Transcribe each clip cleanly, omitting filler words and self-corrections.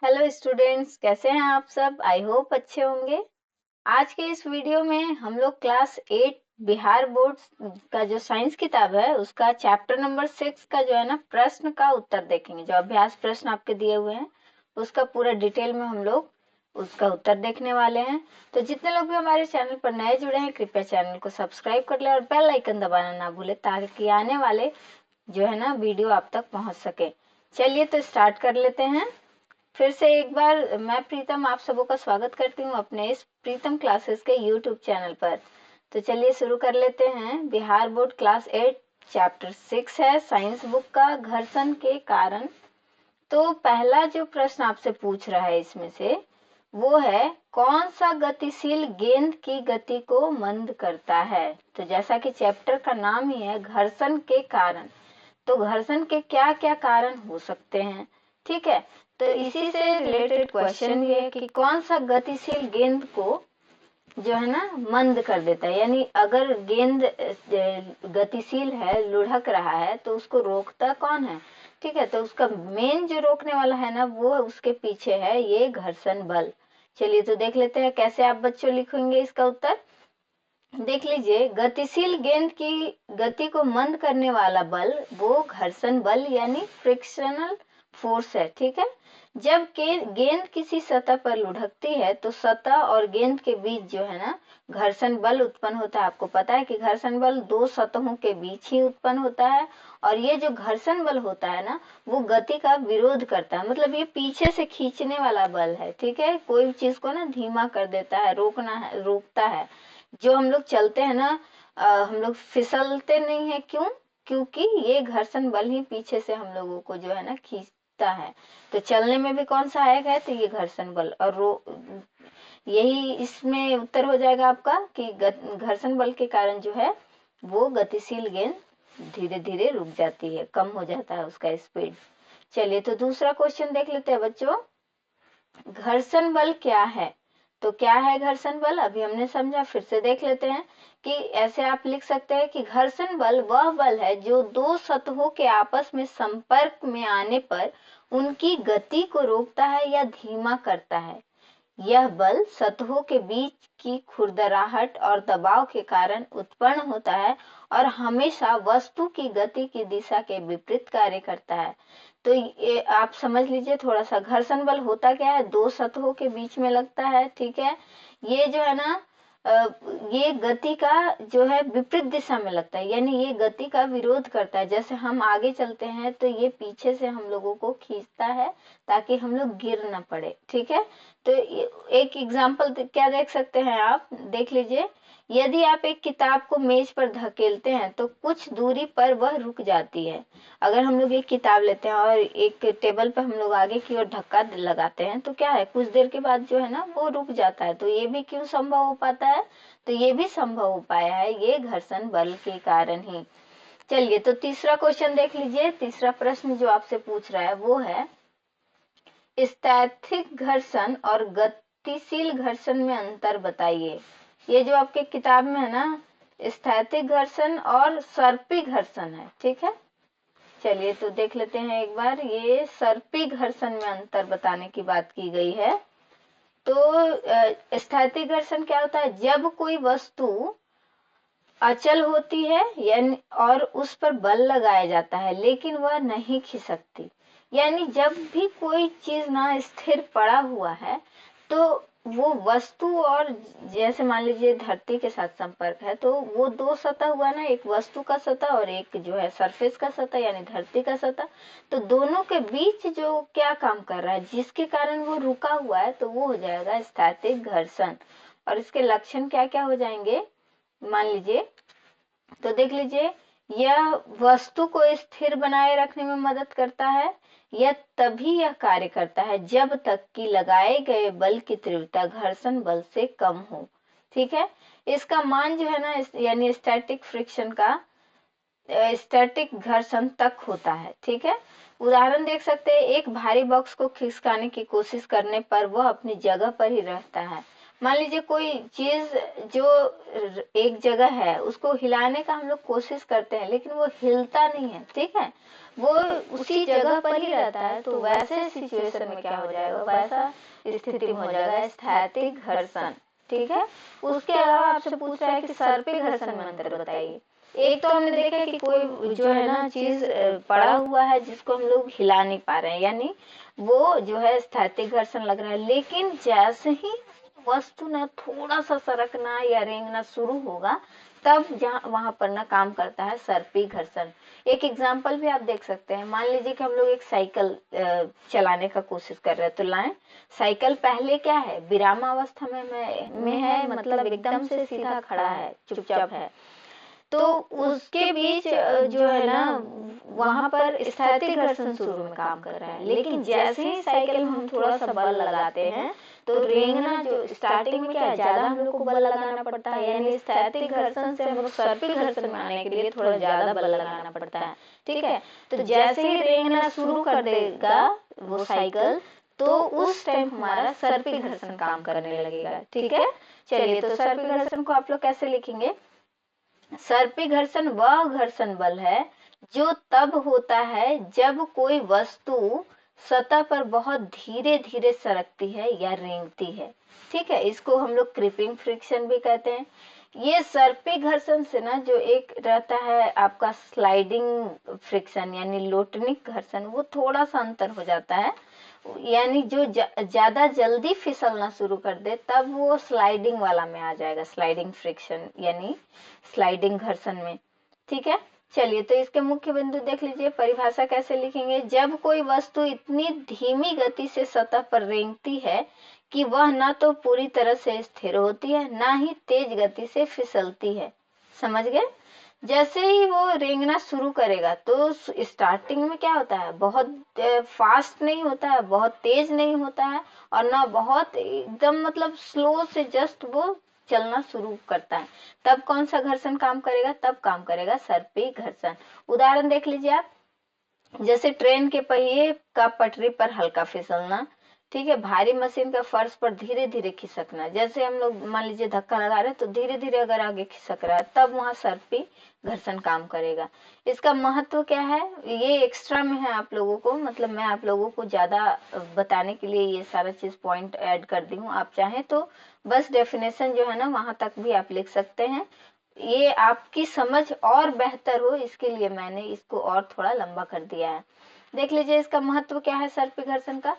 Hello students, कैसे हैं आप सब। आई होप अच्छे होंगे। आज के इस वीडियो में हम लोग क्लास 8 बिहार बोर्ड का जो साइंस किताब है उसका चैप्टर नंबर 6 का जो है ना प्रश्न का उत्तर देखेंगे। जो अभ्यास प्रश्न आपके दिए हुए हैं उसका पूरा डिटेल में हम लोग उसका उत्तर देखने वाले हैं। तो जितने लोग भी हमारे चैनल पर नए जुड़े हैं कृपया चैनल को सब्सक्राइब कर ले और बेल आइकन दबाना ना भूले ताकि आने वाले जो है ना वीडियो आप तक पहुंच सके। चलिए तो स्टार्ट कर लेते हैं। फिर से एक बार मैं प्रीतम आप सबों का स्वागत करती हूँ अपने इस प्रीतम क्लासेस के यूट्यूब चैनल पर। तो चलिए शुरू कर लेते हैं। बिहार बोर्ड क्लास 8 चैप्टर 6 है साइंस बुक का, घर्षण के कारण। तो पहला जो प्रश्न आपसे पूछ रहा है इसमें से वो है, कौन सा गतिशील गेंद की गति को मंद करता है। तो जैसा कि चैप्टर का नाम ही है घर्षण के कारण, तो घर्षण के क्या क्या कारण हो सकते हैं। ठीक है, तो इसी से रिलेटेड क्वेश्चन ये है कि कौन सा गतिशील गेंद को जो है ना मंद कर देता है। यानी अगर गेंद गतिशील है, लुढ़क रहा है, तो उसको रोकता कौन है। ठीक है, तो उसका मेन जो रोकने वाला है ना वो उसके पीछे है ये घर्षण बल। चलिए तो देख लेते हैं कैसे आप बच्चों लिखेंगे इसका उत्तर। देख लीजिए, गतिशील गेंद की गति को मंद करने वाला बल वो घर्षण बल यानी फ्रिक्शनल फोर्स है। ठीक है, जब गेंद किसी सतह पर लुढ़कती है तो सतह और गेंद के बीच जो है ना घर्षण बल उत्पन्न होता है। आपको पता है कि घर्षण बल दो सतहों के बीच ही उत्पन्न होता है और ये जो घर्षण बल होता है ना वो गति का विरोध करता है। मतलब ये पीछे से खींचने वाला बल है। ठीक है, कोई चीज को ना धीमा कर देता है, रोकता है। जो हम लोग चलते हैं ना, हम लोग फिसलते नहीं है, क्यों? क्योंकि ये घर्षण बल ही पीछे से हम लोगों को जो है ना खींचता है। तो चलने में भी कौन सा आएगा, तो ये घर्षण बल। और यही इसमें उत्तर हो जाएगा आपका कि घर्षण बल के कारण जो है वो गतिशील गेंद धीरे धीरे रुक जाती है, कम हो जाता है उसका स्पीड। चलिए तो दूसरा क्वेश्चन देख लेते हैं बच्चों। घर्षण बल क्या है। तो क्या है घर्षण बल, अभी हमने समझा, फिर से देख लेते हैं कि ऐसे आप लिख सकते हैं कि घर्षण बल वह बल है जो दो सतहों के आपस में संपर्क में आने पर उनकी गति को रोकता है या धीमा करता है। यह बल सतहों के बीच की खुरदराहट और दबाव के कारण उत्पन्न होता है और हमेशा वस्तु की गति की दिशा के विपरीत कार्य करता है। तो ये आप समझ लीजिए थोड़ा सा, घर्षण बल होता क्या है, दो सतहों के बीच में लगता है। ठीक है, ये जो है ना ये गति का जो है विपरीत दिशा में लगता है, यानी ये गति का विरोध करता है। जैसे हम आगे चलते हैं तो ये पीछे से हम लोगों को खींचता है ताकि हम लोग गिर ना पड़े। ठीक है, तो एक एग्जाम्पल क्या देख सकते हैं आप, देख लीजिए। यदि आप एक किताब को मेज पर धकेलते हैं तो कुछ दूरी पर वह रुक जाती है। अगर हम लोग एक किताब लेते हैं और एक टेबल पर हम लोग आगे की ओर धक्का लगाते हैं तो क्या है, कुछ देर के बाद जो है ना वो रुक जाता है। तो ये भी क्यों संभव हो पाता है, तो ये भी संभव हो पाया है ये घर्षण बल के कारण ही। चलिए तो तीसरा क्वेश्चन देख लीजिए। तीसरा प्रश्न जो आपसे पूछ रहा है वो है, स्थैतिक घर्षण और गतिशील घर्षण में अंतर बताइए। ये जो आपके किताब में है ना स्थैतिक घर्षण और सर्पी घर्षण है। ठीक है, चलिए तो देख लेते हैं एक बार। ये सर्पी घर्षण में अंतर बताने की बात की गई है। तो स्थैतिक घर्षण क्या होता है, जब कोई वस्तु अचल होती है यानी और उस पर बल लगाया जाता है लेकिन वह नहीं खिसकती। यानी जब भी कोई चीज ना स्थिर पड़ा हुआ है तो वो वस्तु, और जैसे मान लीजिए धरती के साथ संपर्क है तो वो दो सतह हुआ ना, एक वस्तु का सतह और एक जो है सरफेस का सतह यानी धरती का सतह। तो दोनों के बीच जो क्या काम कर रहा है जिसके कारण वो रुका हुआ है तो वो हो जाएगा स्थैतिक घर्षण। और इसके लक्षण क्या क्या हो जाएंगे, मान लीजिए, तो देख लीजिए, यह वस्तु को स्थिर बनाए रखने में मदद करता है। यह तभी यह कार्य करता है जब तक कि लगाए गए बल की तीव्रता घर्षण बल से कम हो। ठीक है, इसका मान जो है ना यानी स्टैटिक फ्रिक्शन का स्टैटिक घर्षण तक होता है। ठीक है, उदाहरण देख सकते हैं, एक भारी बॉक्स को खिसकाने की कोशिश करने पर वह अपनी जगह पर ही रहता है मान लीजिए कोई चीज जो एक जगह है उसको हिलाने का हम लोग कोशिश करते हैं लेकिन वो हिलता नहीं है, ठीक है, वो उसी जगह पर ही रहता है, तो वैसे सिचुएशन में क्या हो जाएगा, वैसा स्थिति में हो जाएगा स्थैतिक घर्षण, ठीक है। उसके अलावा आपसे पूछ रहा है कि सर पे घर्षण में अंतर बताइए। एक तो हमने देखा कि कोई जो है ना चीज पड़ा हुआ है जिसको हम लोग हिला नहीं पा रहे हैं, यानी वो जो है स्थैतिक घर्षण लग रहा है, लेकिन जैसे ही वस्तु ना थोड़ा सा सरकना या रेंगना शुरू होगा तब जहाँ वहां पर ना काम करता है सर्पी घर्षण। एक एग्जाम्पल भी आप देख सकते हैं, मान लीजिए कि हम लोग एक साइकिल चलाने का कोशिश कर रहे हैं, तो लाएं साइकिल पहले क्या है, विरामावस्था में है, मतलब एकदम से सीधा खड़ा है, चुपचाप है, तो उसके बीच जो है ना वहां पर स्थैतिक घर्षण शुरू में काम कर रहा है, लेकिन जैसे ही साइकिल में हम थोड़ा सा बल लगाते हैं तो रेंगना जो स्टार्टिंग में क्या है, ज्यादा हम लोग को बल लगाना पड़ता है, यानी स्थैतिक घर्षण से हम लोग सर्पिल घर्षण में आने के लिए थोड़ा ज्यादा बल लगाना पड़ता है, ठीक है। तो जैसे ही रेंगना शुरू कर देगा वो साइकिल, तो उस टाइम हमारा सर्पिल घर्षण काम करने लगेगा, ठीक है। चलिए, तो सर्पिल घर्षण को आप लोग कैसे लिखेंगे, सर्पी घर्षण वह घर्षण बल है जो तब होता है जब कोई वस्तु सतह पर बहुत धीरे धीरे सरकती है या रेंगती है, ठीक है। इसको हम लोग क्रीपिंग फ्रिक्शन भी कहते हैं। ये सर्पी घर्षण से ना जो एक रहता है आपका स्लाइडिंग फ्रिक्शन यानी लोटनिक घर्षण, वो थोड़ा सा अंतर हो जाता है, यानी जो ज्यादा जल्दी फिसलना शुरू कर दे तब वो स्लाइडिंग वाला में आ जाएगा, स्लाइडिंग फ्रिक्शन यानी स्लाइडिंग घर्षण में, ठीक है। चलिए, तो इसके मुख्य बिंदु देख लीजिए, परिभाषा कैसे लिखेंगे, जब कोई वस्तु इतनी धीमी गति से सतह पर रेंगती है कि वह ना तो पूरी तरह से स्थिर होती है ना ही तेज गति से फिसलती है, समझ गए। जैसे ही वो रेंगना शुरू करेगा तो स्टार्टिंग में क्या होता है, बहुत फास्ट नहीं होता है, बहुत तेज नहीं होता है, और ना बहुत एकदम मतलब स्लो से जस्ट वो चलना शुरू करता है, तब कौन सा घर्षण काम करेगा, तब काम करेगा सर्पी घर्षण। उदाहरण देख लीजिए आप, जैसे ट्रेन के पहिए का पटरी पर हल्का फिसलना, ठीक है, भारी मशीन का फर्श पर धीरे धीरे खिसकना, जैसे हम लोग मान लीजिए धक्का लगा रहे हैं तो धीरे धीरे अगर आगे खिसक रहा है तब वहां सर्पी घर्षण काम करेगा। इसका महत्व क्या है, ये एक्स्ट्रा में है आप लोगों को, मतलब मैं आप लोगों को ज्यादा बताने के लिए ये सारा चीज पॉइंट ऐड कर दी हूँ, आप चाहें तो बस डेफिनेशन जो है ना वहां तक भी आप लिख सकते हैं, ये आपकी समझ और बेहतर हो इसके लिए मैंने इसको और थोड़ा लंबा कर दिया है। देख लीजिए इसका महत्व क्या है सर्पी घर्षण का,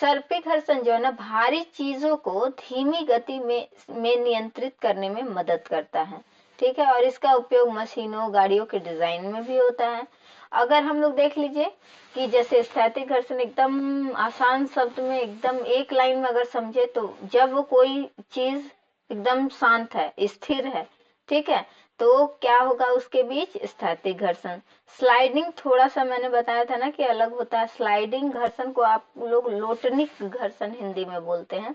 सर्पी घर्षण जो है ना भारी चीजों को धीमी गति में नियंत्रित करने में मदद करता है, ठीक है, और इसका उपयोग मशीनों गाड़ियों के डिजाइन में भी होता है। अगर हम लोग देख लीजिए कि जैसे स्थैतिक घर्षण एकदम आसान शब्द में एकदम एक लाइन में अगर समझे तो जब कोई चीज एकदम शांत है, स्थिर है, ठीक है, तो क्या होगा उसके बीच स्थैतिक घर्षण। स्लाइडिंग थोड़ा सा मैंने बताया था ना कि अलग होता है, स्लाइडिंग घर्षण को आप लोग लोटनिक घर्षण हिंदी में बोलते हैं।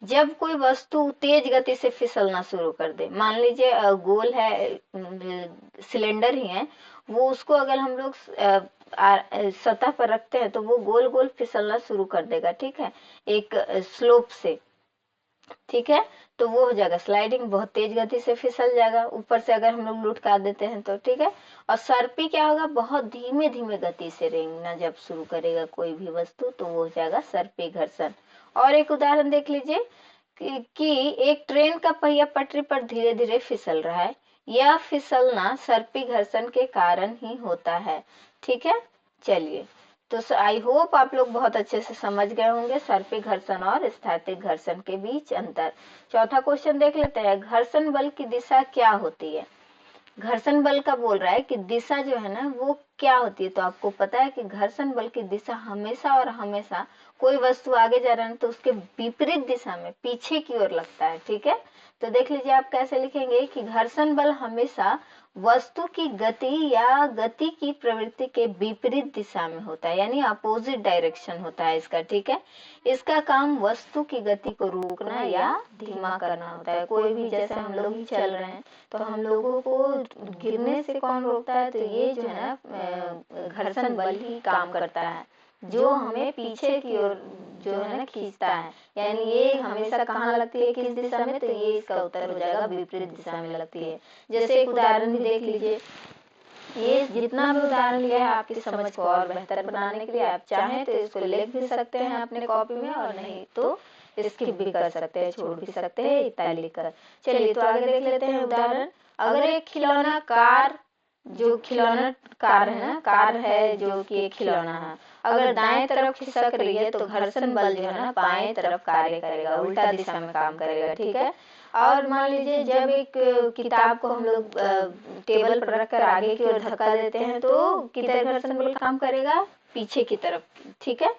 जब कोई वस्तु तेज गति से फिसलना शुरू कर दे, मान लीजिए गोल है, सिलेंडर ही है वो, उसको अगर हम लोग सतह पर रखते हैं तो वो गोल गोल फिसलना शुरू कर देगा, ठीक है, एक स्लोप से, ठीक है, तो वो हो जाएगा स्लाइडिंग, बहुत तेज गति से फिसल जाएगा, ऊपर से अगर हम लोग लुढ़का देते हैं तो, ठीक है। और सर्पी क्या होगा, बहुत धीमे धीमे गति से रेंगना जब शुरू करेगा कोई भी वस्तु तो वो हो जाएगा सर्पी घर्षण। और एक उदाहरण देख लीजिए कि एक ट्रेन का पहिया पटरी पर धीरे धीरे फिसल रहा है, यह फिसलना सर्पी घर्षण के कारण ही होता है, ठीक है। चलिए, तो आई होप आप लोग बहुत अच्छे से समझ गए होंगे सर्पी घर्षण और स्थैतिक घर्षण के बीच अंतर। चौथा क्वेश्चन देख लेते हैं, घर्षण बल की दिशा क्या होती है। घर्षण बल का बोल रहा है कि दिशा जो है ना वो क्या होती है, तो आपको पता है कि घर्षण बल की दिशा हमेशा और हमेशा कोई वस्तु आगे जा रहा है तो उसके विपरीत दिशा में पीछे की ओर लगता है, ठीक है। तो देख लीजिए आप कैसे लिखेंगे कि घर्षण बल हमेशा वस्तु की गति या गति की प्रवृत्ति के विपरीत दिशा में होता है, यानी अपोजिट डायरेक्शन होता है इसका, ठीक है। इसका काम वस्तु की गति को रोकना या धीमा करना होता है। कोई भी, जैसे हम लोग ही चल रहे हैं तो हम लोगों को गिरने से कौन रोकता है, तो ये जो है ना घर्षण बल ही काम करता है, जो हमें पीछे की ओर जो है ना खींचता है, यानी ये हमेशा कहाँ लगती है, किस दिशा में, तो ये इसका उत्तर हो जाएगा विपरीत दिशा में लगती है। जैसे एक उदाहरण भी देख लीजिए, ये जितना भी उदाहरण लिया है आपकी समझ को और बेहतर बनाने के लिए, आप चाहें तो इसको लिख भी सकते हैं अपने कॉपी में, और नहीं तो स्किप भी कर सकते हैं, छोड़ भी सकते हैं इतना लिखकर। चलिए तो आगे देख लेते हैं उदाहरण। अगर एक खिलौना कार, जो खिलौना कार है ना, कार है जो कि एक खिलौना है, अगर दाएं तरफ खिसक रही है तो घर्षण बल जो है ना बाएं तरफ कार्य करेगा, उल्टा दिशा में काम करेगा, ठीक है। और मान लीजिए जब एक किताब को हम लोग टेबल पर रखकर आगे की ओर धक्का देते हैं तो किधर घर्षण बल काम करेगा, पीछे की तरफ, ठीक है।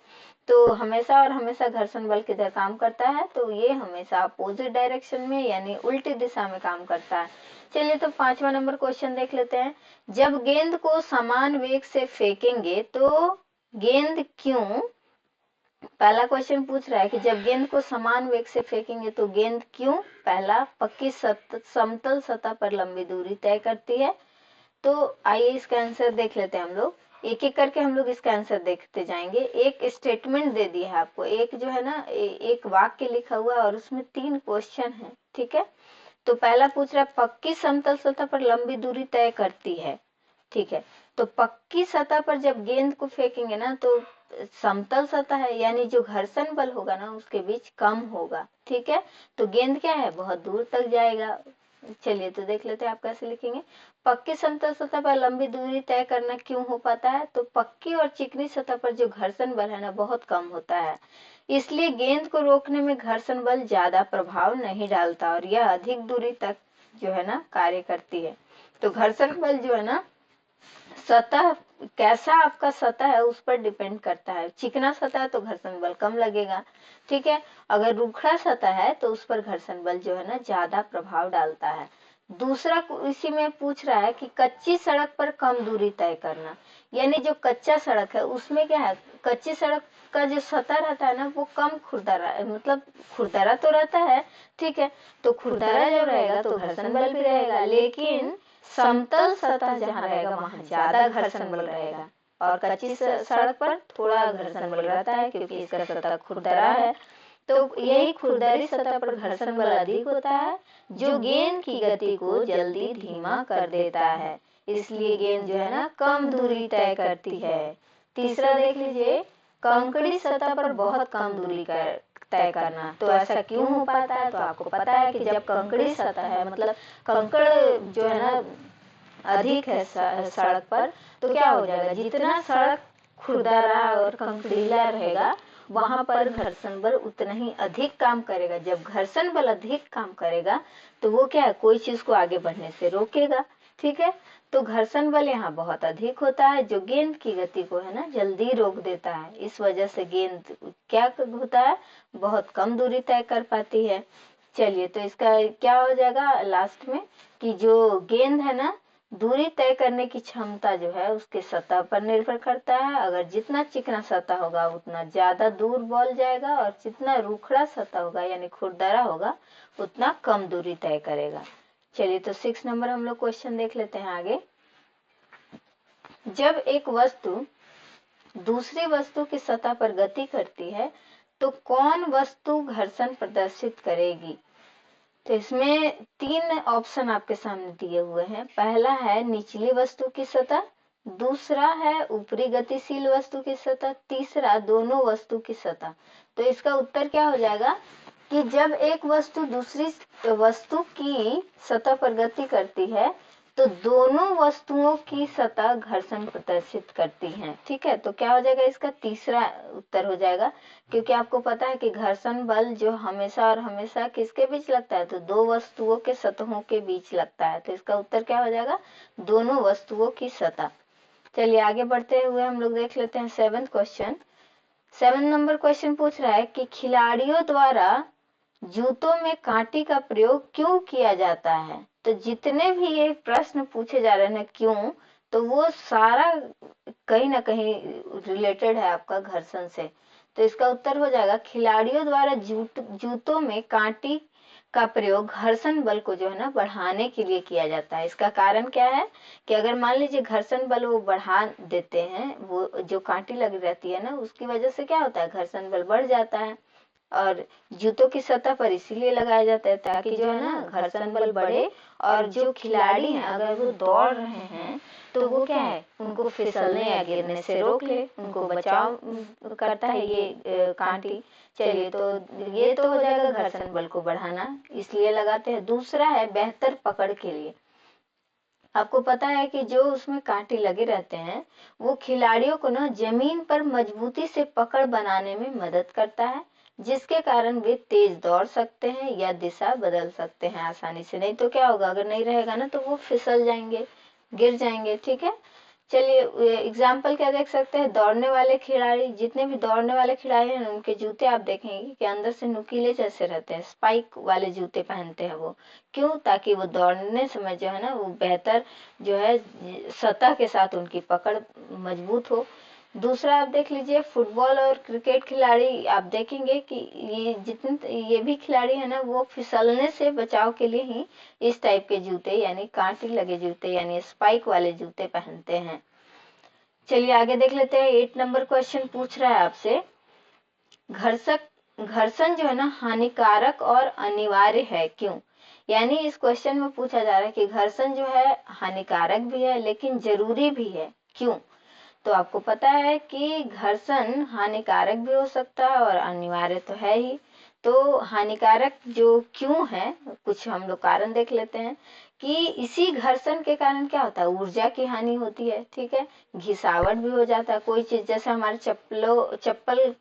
तो हमेशा और हमेशा घर्षण बल किधर काम करता है, तो ये हमेशा अपोजिट डायरेक्शन में यानी उल्टी दिशा में काम करता है। चलिए तो 5वां नंबर क्वेश्चन देख लेते हैं। जब गेंद को समान वेग से फेंकेंगे तो गेंद क्यों, पहला क्वेश्चन पूछ रहा है कि जब गेंद को समान वेग से फेंकेंगे तो गेंद क्यों, पहला पक्की समतल सतह पर लंबी दूरी तय करती है। तो आइए इसका आंसर देख लेते हैं हम लोग, एक एक करके हम लोग इसका आंसर देखते जाएंगे। एक स्टेटमेंट दे दी है आपको, एक जो है ना एक वाक्य लिखा हुआ और उसमें 3 क्वेश्चन है, ठीक है। तो पहला पूछ रहा है पक्की समतल सतह पर लंबी दूरी तय करती है, ठीक है। तो पक्की सतह पर जब गेंद को फेंकेंगे ना तो समतल सतह है, यानी जो घर्षण बल होगा ना उसके बीच कम होगा, ठीक है। तो गेंद क्या है, बहुत दूर तक जाएगा। चलिए तो देख लेते हैं आप कैसे लिखेंगे। पक्की समतल सतह पर लंबी दूरी तय करना क्यों हो पाता है, तो पक्की और चिकनी सतह पर जो घर्षण बल है ना बहुत कम होता है, इसलिए गेंद को रोकने में घर्षण बल ज्यादा प्रभाव नहीं डालता और यह अधिक दूरी तक जो है ना कार्य करती है। तो घर्षण बल जो है ना सतह, कैसा आपका सतह है उस पर डिपेंड करता है। चिकना सतह है तो घर्षण बल कम लगेगा, ठीक है। अगर रूखड़ा सतह है तो उस पर घर्षण बल जो है ना ज्यादा प्रभाव डालता है। दूसरा इसी में पूछ रहा है कि कच्ची सड़क पर कम दूरी तय करना, यानी जो कच्चा सड़क है उसमें क्या है, कच्ची सड़क का जो सतह रहता है ना वो कम खुरदरा, मतलब खुरदरा तो रहता है, ठीक है। तो खुरदरा जब रहेगा तो घर्षण बल भी रहेगा, लेकिन समतल सतह जहाँ रहेगा वहाँ ज्यादा घर्षण बल रहेगा और कच्ची सड़क पर थोड़ा घर्षण बल रहता है क्योंकि इसका सतह खुरदरा है। तो यही खुरदरी सतह पर घर्षण बल अधिक होता है जो गेंद की गति को जल्दी धीमा कर देता है, इसलिए गेंद जो है ना कम दूरी तय करती है। तीसरा देख लीजिए, कंकड़ी सतह पर बहुत कम दूरी तय करना, तो ऐसा क्यों हो पाता है, तो आपको पता है कि जब कंकड़ी सतह है मतलब कंकड़ जो है ना अधिक है सड़क पर, तो क्या हो जाएगा, जितना सड़क खुरदरा और कंकड़ीला रहेगा वहां पर घर्षण बल उतना ही अधिक काम करेगा। जब घर्षण बल अधिक काम करेगा तो वो क्या है, कोई चीज को आगे बढ़ने से रोकेगा, ठीक है। तो घर्षण बल यहाँ बहुत अधिक होता है जो गेंद की गति को है ना जल्दी रोक देता है, इस वजह से गेंद क्या होता है, बहुत कम दूरी तय कर पाती है। चलिए तो इसका क्या हो जाएगा लास्ट में कि जो गेंद है ना दूरी तय करने की क्षमता जो है उसके सतह पर निर्भर करता है। अगर जितना चिकना सतह होगा उतना ज्यादा दूर बॉल जाएगा और जितना रूखड़ा सतह होगा यानी खुरदरा होगा उतना कम दूरी तय करेगा। चलिए तो 6 नंबर हम लोग क्वेश्चन देख लेते हैं आगे। जब एक वस्तु दूसरी वस्तु की सतह पर गति करती है तो कौन वस्तु घर्षण प्रदर्शित करेगी, तो इसमें 3 ऑप्शन आपके सामने दिए हुए हैं। पहला है निचली वस्तु की सतह, दूसरा है ऊपरी गतिशील वस्तु की सतह, तीसरा दोनों वस्तु की सतह। तो इसका उत्तर क्या हो जाएगा कि जब एक वस्तु दूसरी वस्तु की सतह पर गति करती है तो दोनों वस्तुओं की सतह घर्षण प्रदर्शित करती हैं, ठीक है। तो क्या हो जाएगा, इसका तीसरा उत्तर हो जाएगा, क्योंकि आपको पता है कि घर्षण बल जो हमेशा और हमेशा किसके बीच लगता है, तो दो वस्तुओं के सतहों के बीच लगता है। तो इसका उत्तर क्या हो जाएगा, दोनों वस्तुओं की सतह। चलिए आगे बढ़ते हुए हम लोग देख लेते हैं 7th क्वेश्चन। 7 नंबर क्वेश्चन पूछ रहा है कि खिलाड़ियों द्वारा जूतों में कांटे का प्रयोग क्यों किया जाता है। तो जितने भी ये प्रश्न पूछे जा रहे हैं क्यों, तो वो सारा कहीं ना कहीं रिलेटेड है आपका घर्षण से। तो इसका उत्तर हो जाएगा खिलाड़ियों द्वारा जूतों में का प्रयोग घर्षण बल को जो है ना बढ़ाने के लिए किया जाता है। इसका कारण क्या है कि अगर मान लीजिए घर्षण बल वो बढ़ा देते हैं, वो जो कांटी लगी रहती है ना, उसकी वजह से क्या होता है, घर्षण बल बढ़ जाता है। और जूतों की सतह पर इसीलिए लगाया जाता है ताकि जो है ना घर्षण बल बढ़े, और जो खिलाड़ी हैं अगर वो दौड़ रहे हैं तो वो क्या है, उनको फिसलने या गिरने से रोक ले, उनको बचाव करता है ये कांटी। चलिए, तो ये तो हो जाएगा घर्षण बल को बढ़ाना, इसलिए लगाते हैं। दूसरा है बेहतर पकड़ के लिए। आपको पता है कि जो उसमें कांटे लगे रहते हैं वो खिलाड़ियों को ना जमीन पर मजबूती से पकड़ बनाने में मदद करता है, जिसके कारण वे तेज दौड़ सकते हैं या दिशा बदल सकते हैं आसानी से। नहीं तो क्या होगा, अगर नहीं रहेगा ना तो वो फिसल जाएंगे, गिर जाएंगे। ठीक है, चलिए एग्जाम्पल क्या देख सकते हैं, दौड़ने वाले खिलाड़ी, जितने भी दौड़ने वाले खिलाड़ी हैं उनके जूते आप देखेंगे कि अंदर से नुकीले जैसे रहते हैं, स्पाइक वाले जूते पहनते हैं वो। क्यों? ताकि वो दौड़ने समय जो है ना वो बेहतर जो है सतह के साथ उनकी पकड़ मजबूत हो। दूसरा आप देख लीजिए, फुटबॉल और क्रिकेट खिलाड़ी आप देखेंगे कि ये भी खिलाड़ी है ना वो फिसलने से बचाव के लिए ही इस टाइप के जूते यानी कांटे लगे जूते यानी स्पाइक वाले जूते पहनते हैं। चलिए आगे देख लेते हैं। 8 नंबर क्वेश्चन पूछ रहा है आपसे, घर्षण जो है ना हानिकारक और अनिवार्य है, क्यों? यानी इस क्वेश्चन में पूछा जा रहा है कि घर्षण जो है हानिकारक भी है लेकिन जरूरी भी है, क्यों? तो आपको पता है कि घर्षण हानिकारक भी हो सकता है और अनिवार्य तो है ही। तो हानिकारक जो क्यों है, कुछ हम लोग कारण देख लेते हैं कि इसी घर्षण के कारण क्या होता है, ऊर्जा की हानि होती है। ठीक है, घिसावट भी हो जाता है कोई चीज, जैसे हमारे चप्पल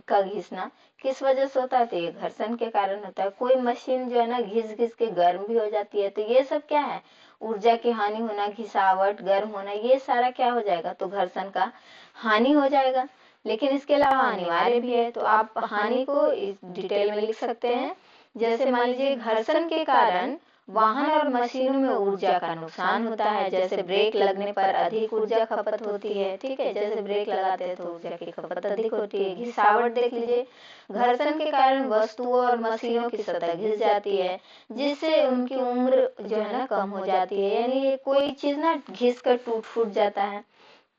का घिसना किस वजह से होता है, तो ये घर्षण के कारण होता है। कोई मशीन जो है ना घिस घिस के गर्म भी हो जाती है, तो ये सब क्या है, ऊर्जा की हानि होना, घिसावट, गर्म होना, ये सारा क्या हो जाएगा, तो घर्षण का हानि हो जाएगा। लेकिन इसके अलावा अनिवार्य भी है, तो आप हानि को इस डिटेल में लिख सकते हैं। जैसे मान लीजिए घर्षण के कारण वाहन और मशीनों में ऊर्जा का नुकसान होता है, जैसे ब्रेक लगने पर अधिक ऊर्जा खपत होती है। ठीक है, जैसे ब्रेक लगाते हैं तो ऊर्जा की खपत अधिक होती है। घिसावट देख लीजिए, घर्षण के कारण वस्तुओं और मशीनों की सतह घिस जाती है, जिससे उनकी उम्र जो है ना कम हो जाती है, यानी कोई चीज ना घिस कर टूट फूट जाता है।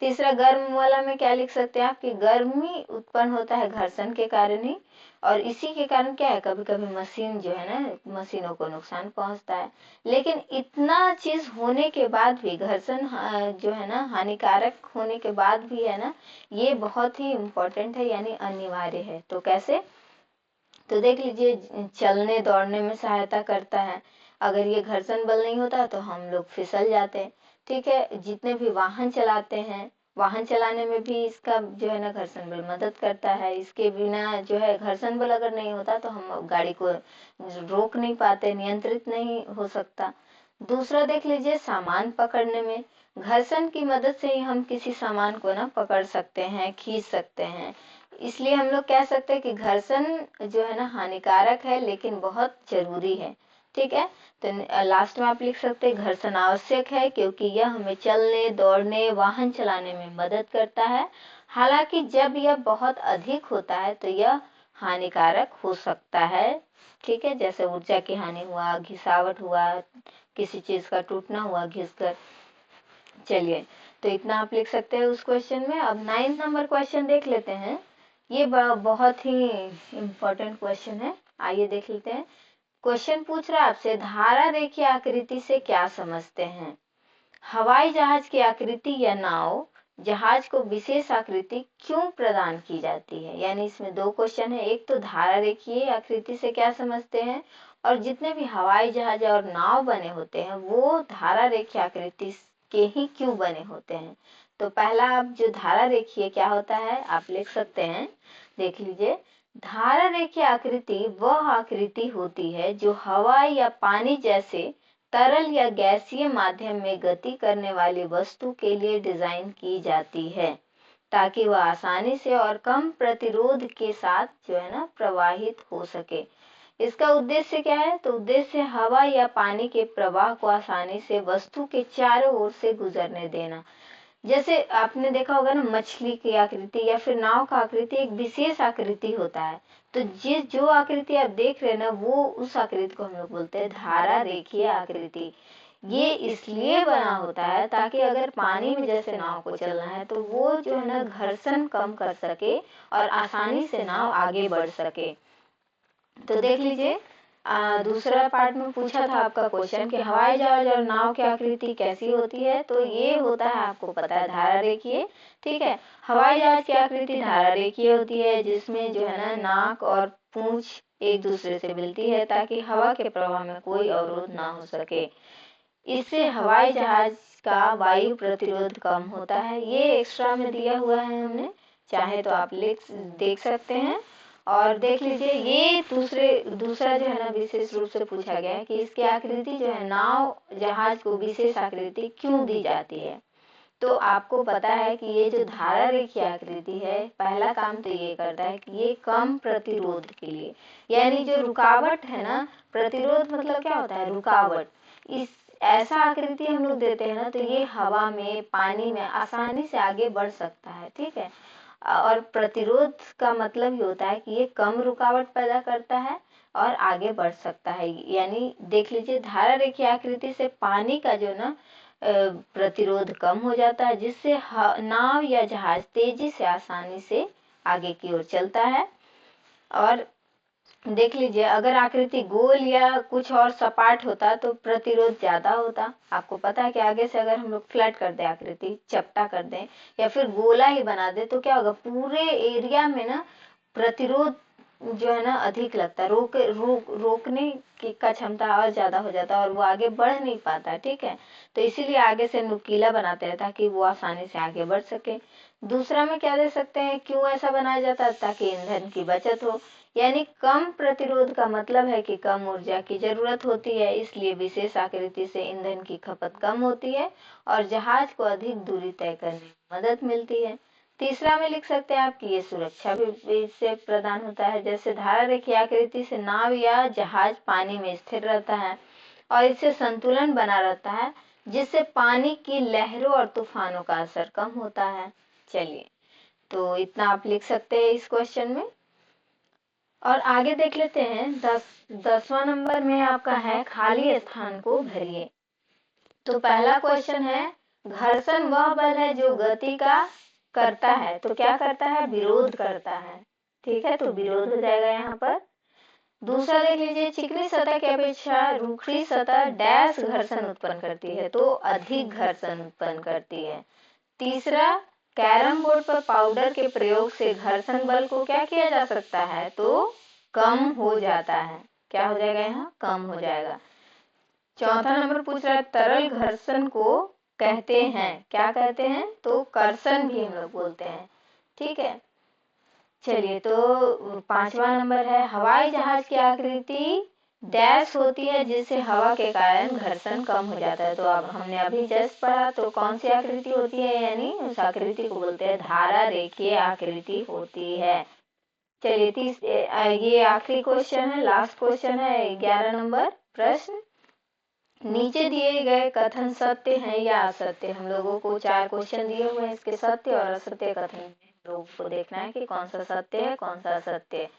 तीसरा गर्म वाला में क्या लिख सकते हैं आप कि गर्मी उत्पन्न होता है घर्षण के कारण ही, और इसी के कारण क्या है, कभी कभी मशीन जो है ना मशीनों को नुकसान पहुंचता है। लेकिन इतना चीज होने के बाद भी घर्षण जो है ना हानिकारक होने के बाद भी है ना ये बहुत ही इम्पोर्टेंट है यानी अनिवार्य है। तो कैसे, तो देख लीजिए चलने दौड़ने में सहायता करता है, अगर ये घर्षण बल नहीं होता तो हम लोग फिसल जाते हैं। ठीक है, जितने भी वाहन चलाते हैं, वाहन चलाने में भी इसका जो है ना घर्षण बल मदद करता है। इसके बिना जो है घर्षण बल अगर नहीं होता तो हम गाड़ी को रोक नहीं पाते, नियंत्रित नहीं हो सकता। दूसरा देख लीजिए सामान पकड़ने में, घर्षण की मदद से ही हम किसी सामान को ना पकड़ सकते हैं, खींच सकते हैं। इसलिए हम लोग कह सकते हैं कि घर्षण जो है ना हानिकारक है लेकिन बहुत जरूरी है। ठीक है, तो लास्ट में आप लिख सकते हैं घर्षण आवश्यक है क्योंकि यह हमें चलने दौड़ने वाहन चलाने में मदद करता है। हालांकि जब यह बहुत अधिक होता है तो यह हानिकारक हो सकता है। ठीक है, जैसे ऊर्जा की हानि हुआ, घिसावट हुआ, किसी चीज का टूटना हुआ घिसकर। चलिए, तो इतना आप लिख सकते हैं उस क्वेश्चन में। अब 9 नंबर क्वेश्चन देख लेते हैं, ये बहुत ही इम्पोर्टेंट क्वेश्चन है, आइए देख लेते हैं। क्वेश्चन पूछ रहा है आपसे, धारा रेखीय आकृति से क्या समझते हैं? हवाई जहाज की आकृति या नाव जहाज को विशेष आकृति क्यों प्रदान की जाती है? यानी इसमें दो क्वेश्चन है, एक तो धारा रेखीय आकृति से क्या समझते हैं, और जितने भी हवाई जहाज और नाव बने होते हैं वो धारा रेखीय आकृति के ही क्यों बने होते हैं। तो पहला आप जो धारा रेखीय क्या होता है आप लिख सकते हैं, देख लीजिए। धारा रेखीय आकृति वह आकृति होती है जो हवा या पानी जैसे तरल या गैसीय माध्यम में गति करने वाली वस्तु के लिए डिजाइन की जाती है ताकि वह आसानी से और कम प्रतिरोध के साथ जो है ना प्रवाहित हो सके। इसका उद्देश्य क्या है, तो उद्देश्य हवा या पानी के प्रवाह को आसानी से वस्तु के चारों ओर से गुजरने देना। जैसे आपने देखा होगा ना, मछली की आकृति या फिर नाव का आकृति एक विशेष आकृति होता है। तो जिस जो आकृति आप देख रहे हैं ना, वो उस आकृति को हम लोग बोलते हैं धारा रेखीय आकृति। ये इसलिए बना होता है ताकि अगर पानी में जैसे नाव को चलना है तो वो जो है ना घर्षण कम कर सके और आसानी से नाव आगे बढ़ सके। तो देख लीजिए, दूसरा पार्ट में पूछा था आपका क्वेश्चन कि हवाई जहाज और नाव की आकृति कैसी होती है। तो ये होता है, आपको पता है, धारा रेखीय। ठीक है, हवाई जहाज की आकृति धारा रेखीय होती है, जिसमें जो है ना नाक और पूंछ एक दूसरे से मिलती है ताकि हवा के प्रवाह में कोई अवरोध ना हो सके। इससे हवाई जहाज का वायु प्रतिरोध कम होता है। ये एक्स्ट्रा में दिया हुआ है हमने, चाहे तो आप देख सकते हैं। और देख लीजिए, ये दूसरा जो है ना विशेष रूप से पूछा गया है कि इसकी आकृति जो है, नाव जहाज को विशेष आकृति क्यों दी जाती है। तो आपको पता है कि ये जो धारा रेखीय आकृति है, पहला काम तो ये करता है कि ये कम प्रतिरोध के लिए, यानी जो रुकावट है ना, प्रतिरोध मतलब क्या होता है, रुकावट। इस ऐसा आकृति हम लोग देते हैं ना, तो ये हवा में, पानी में आसानी से आगे बढ़ सकता है। ठीक है, और प्रतिरोध का मतलब ये होता है कि ये कम रुकावट पैदा करता है और आगे बढ़ सकता है। यानी देख लीजिए, धारा रेखीय आकृति से पानी का जो ना प्रतिरोध कम हो जाता है, जिससे नाव या जहाज तेजी से, आसानी से आगे की ओर चलता है। और देख लीजिए, अगर आकृति गोल या कुछ और सपाट होता तो प्रतिरोध ज्यादा होता। आपको पता है कि आगे से अगर हम लोग फ्लैट कर दें, आकृति चपटा कर दें या फिर गोला ही बना दे, तो क्या होगा, पूरे एरिया में ना प्रतिरोध जो है ना अधिक लगता है, रोकने का क्षमता और ज्यादा हो जाता है और वो आगे बढ़ नहीं पाता। ठीक है, तो इसीलिए आगे से नुकीला बनाते हैं ताकि वो आसानी से आगे बढ़ सके। दूसरा में क्या दे सकते हैं, क्यों ऐसा बनाया जाता है, ताकि ईंधन की बचत हो। यानी कम प्रतिरोध का मतलब है कि कम ऊर्जा की जरूरत होती है, इसलिए विशेष आकृति से ईंधन की खपत कम होती है और जहाज को अधिक दूरी तय करने में मदद मिलती है। तीसरा में लिख सकते हैं आप कि ये सुरक्षा भी इससे प्रदान होता है। जैसे धारा रेखीय आकृति से नाव या जहाज पानी में स्थिर रहता है और इससे संतुलन बना रहता है, जिससे पानी की लहरों और तूफानों का असर कम होता है। चलिए, तो इतना आप लिख सकते हैं इस क्वेश्चन में। और आगे देख लेते हैं, 10वां नंबर में आपका है खाली स्थान को भरिए। तो पहला क्वेश्चन है, घर्षण वह बल है जो गति का करता है। तो क्या करता है, विरोध करता है। ठीक है, तो विरोध हो जाएगा यहाँ पर। दूसरा देख लीजिए, चिकनी सतह की अपेक्षा रूखी सतह डैश घर्षण उत्पन्न करती है। तो अधिक घर्षण उत्पन्न करती है। तीसरा, कैरम बोर्ड पर पाउडर के प्रयोग से घर्षण बल को क्या किया जा सकता है, तो कम हो जाता है। क्या हो जाएगा, यहाँ कम हो जाएगा। चौथा नंबर पूछ रहा है, तरल घर्षण को कहते हैं, क्या कहते हैं, तो कर्षण भी हम लोग बोलते हैं। ठीक है, चलिए, तो 5वां नंबर है, हवाई जहाज की आकृति डैश होती है जिससे हवा के कारण घर्षण कम हो जाता है। तो अब हमने अभी जस्ट पढ़ा, तो कौन सी आकृति होती है, यानी उस आकृति को बोलते हैं धारा रेखीय आकृति होती है। चलिए, ये आखिरी क्वेश्चन है, लास्ट क्वेश्चन है, 11 नंबर प्रश्न। नीचे दिए गए कथन सत्य हैं या असत्य। हम लोगों को 4 क्वेश्चन दिए हुए हैं, इसके सत्य और असत्य कथन लोगों को देखना है कि कौन सा सत्य है, कौन सा असत्य है।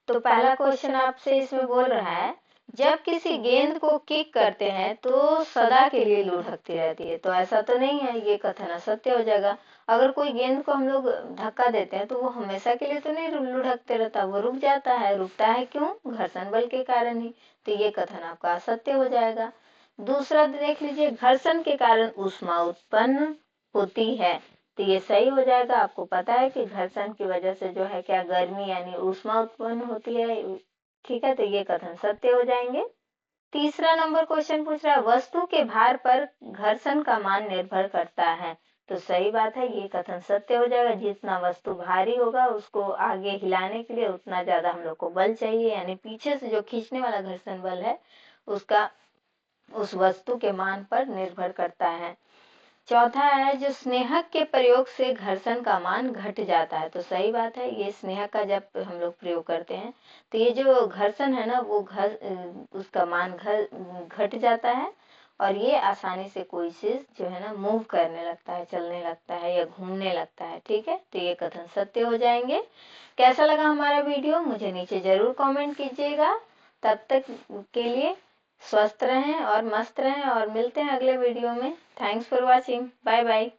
तो पहला क्वेश्चन आपसे इसमें बोल रहा है, जब किसी गेंद को किक करते हैं तो सदा के लिए लुढ़कती रहती है। तो ऐसा तो नहीं है, ये कथन असत्य हो जाएगा। अगर कोई गेंद को हम लोग धक्का देते हैं तो वो हमेशा के लिए तो नहीं लुढ़कते रहता, वो रुक जाता है। रुकता है क्यों, घर्षण बल के कारण ही। तो ये कथन आपका असत्य हो जाएगा। दूसरा देख लीजिए, घर्षण के कारण ऊष्मा उत्पन्न होती है। तो ये सही हो जाएगा। आपको पता है कि घर्षण की वजह से जो है क्या, गर्मी यानी ऊष्मा उत्पन्न होती है। ठीक है, तो ये कथन सत्य हो जाएंगे। तीसरा नंबर क्वेश्चन पूछ रहा है, वस्तु के भार पर घर्षण का मान निर्भर करता है। तो सही बात है, ये कथन सत्य हो जाएगा। जितना वस्तु भारी होगा उसको आगे हिलाने के लिए उतना ज्यादा हम लोग को बल चाहिए, यानी पीछे से जो खींचने वाला घर्षण बल है उसका उस वस्तु के मान पर निर्भर करता है। चौथा है, जो स्नेहक के प्रयोग से घर्षण का मान घट जाता है। तो सही बात है, ये स्नेहक का जब हम लोग प्रयोग करते हैं तो ये जो घर्षण है ना, वो उसका मान घट जाता है। और ये आसानी से कोई चीज जो है ना मूव करने लगता है, चलने लगता है या घूमने लगता है। ठीक है, तो ये कथन सत्य हो जाएंगे। कैसा लगा हमारा वीडियो मुझे नीचे जरूर कमेंट कीजिएगा। तब तक के लिए स्वस्थ रहें और मस्त रहें और मिलते हैं अगले वीडियो में। Thanks for watching. Bye bye.